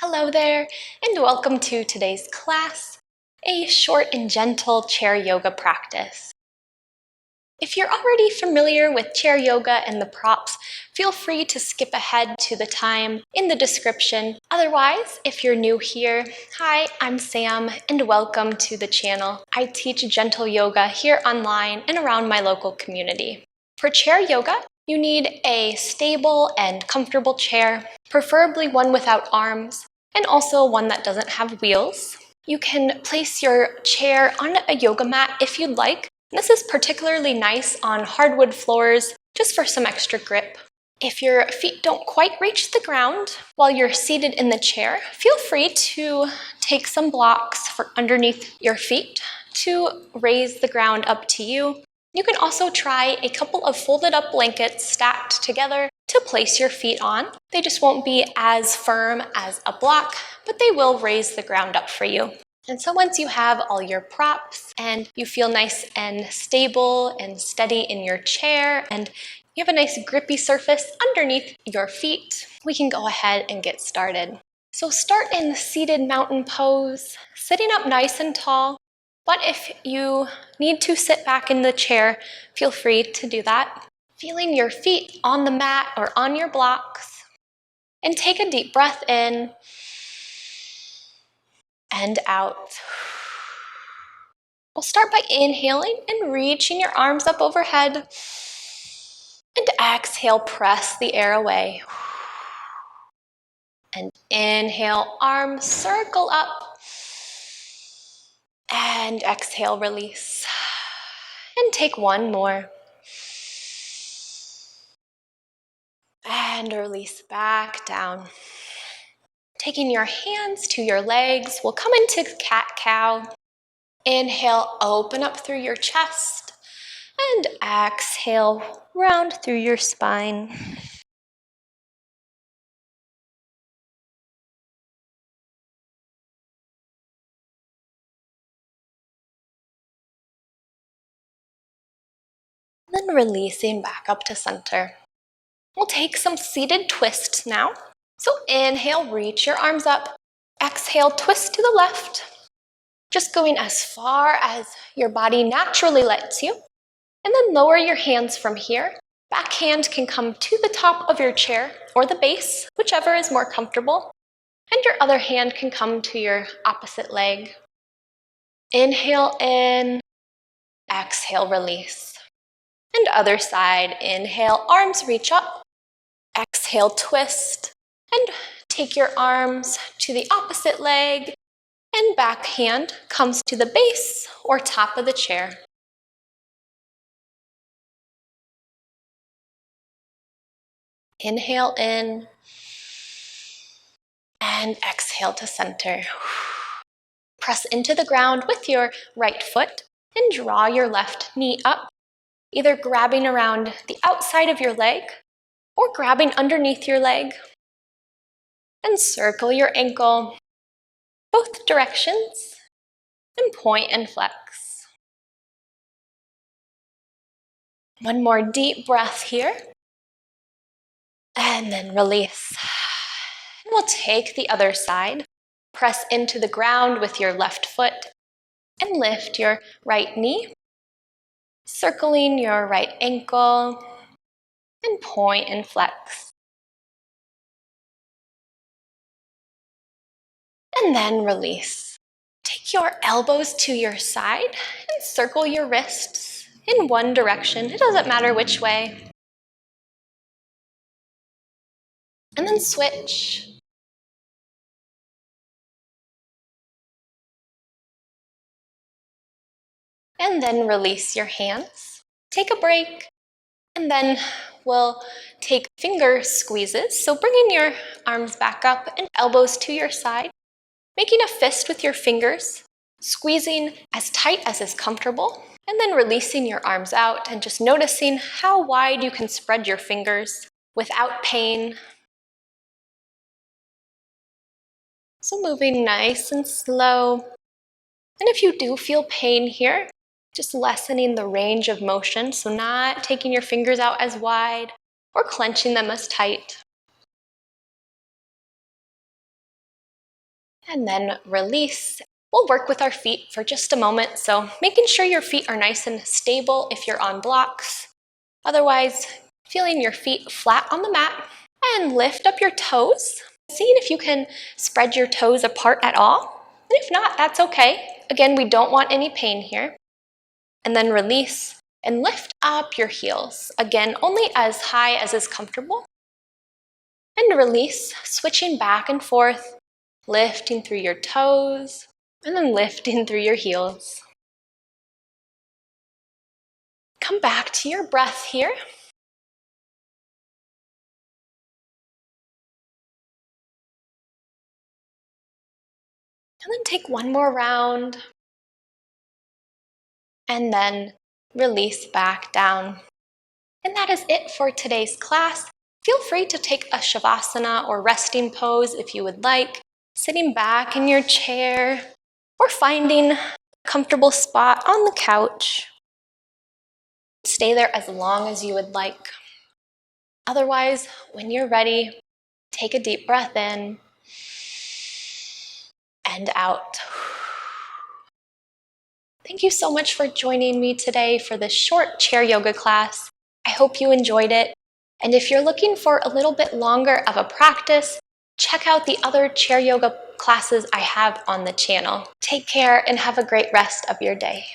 Hello there, and welcome to today's class, a short and gentle chair yoga practice. If you're already familiar with chair yoga and the props, feel free to skip ahead to the time in the description. Otherwise, if you're new here, hi, I'm Sam, and welcome to the channel. I teach gentle yoga here online and around my local community. For chair yoga, you need a stable and comfortable chair, preferably one without arms, and also one that doesn't have wheels. You can place your chair on a yoga mat if you'd like. This is particularly nice on hardwood floors, just for some extra grip. If your feet don't quite reach the ground while you're seated in the chair, feel free to take some blocks for underneath your feet to raise the ground up to you. You can also try a couple of folded up blankets stacked together to place your feet on. They just won't be as firm as a block, but they will raise the ground up for you. And so once you have all your props and you feel nice and stable and steady in your chair and you have a nice grippy surface underneath your feet, we can go ahead and get started. So start in the seated mountain pose, sitting up nice and tall. But if you need to sit back in the chair, feel free to do that. Feeling your feet on the mat or on your blocks. And take a deep breath in and out. We'll start by inhaling and reaching your arms up overhead. And exhale, press the air away. And inhale, arms circle up. And exhale, release. And take one more. And release back down. Taking your hands to your legs, we'll come into cat-cow. Inhale, open up through your chest. And exhale, round through your spine. Then releasing back up to center. We'll take some seated twists now. So inhale, reach your arms up. Exhale, twist to the left. Just going as far as your body naturally lets you. And then lower your hands from here. Back hand can come to the top of your chair or the base, whichever is more comfortable. And your other hand can come to your opposite leg. Inhale in, exhale, release. And other side, inhale, arms reach up. Exhale, twist. And take your arms to the opposite leg. And back hand comes to the base or top of the chair. Inhale in. And exhale to center. Press into the ground with your right foot and draw your left knee up, either grabbing around the outside of your leg or grabbing underneath your leg. And circle your ankle both directions and point and flex. One more deep breath here. And then release. And we'll take the other side. Press into the ground with your left foot and lift your right knee, circling your right ankle, and point and flex. And then release. Take your elbows to your side and circle your wrists in one direction. It doesn't matter which way. And then switch. And then release your hands. Take a break. And then we'll take finger squeezes. So bringing your arms back up and elbows to your side, making a fist with your fingers, squeezing as tight as is comfortable, and then releasing your arms out and just noticing how wide you can spread your fingers without pain. So moving nice and slow. And if you do feel pain here, just lessening the range of motion, so not taking your fingers out as wide or clenching them as tight. And then release. We'll work with our feet for just a moment, so making sure your feet are nice and stable if you're on blocks. Otherwise, feeling your feet flat on the mat, and lift up your toes. Seeing if you can spread your toes apart at all. And if not, that's okay. Again, we don't want any pain here. And then release and lift up your heels. Again, only as high as is comfortable. And release, switching back and forth, lifting through your toes, and then lifting through your heels. Come back to your breath here. And then take one more round. And then release back down. And that is it for today's class. Feel free to take a Shavasana or resting pose if you would like, sitting back in your chair or finding a comfortable spot on the couch. Stay there as long as you would like. Otherwise, when you're ready, take a deep breath in and out. Thank you so much for joining me today for this short chair yoga class. I hope you enjoyed it. And if you're looking for a little bit longer of a practice, check out the other chair yoga classes I have on the channel. Take care and have a great rest of your day.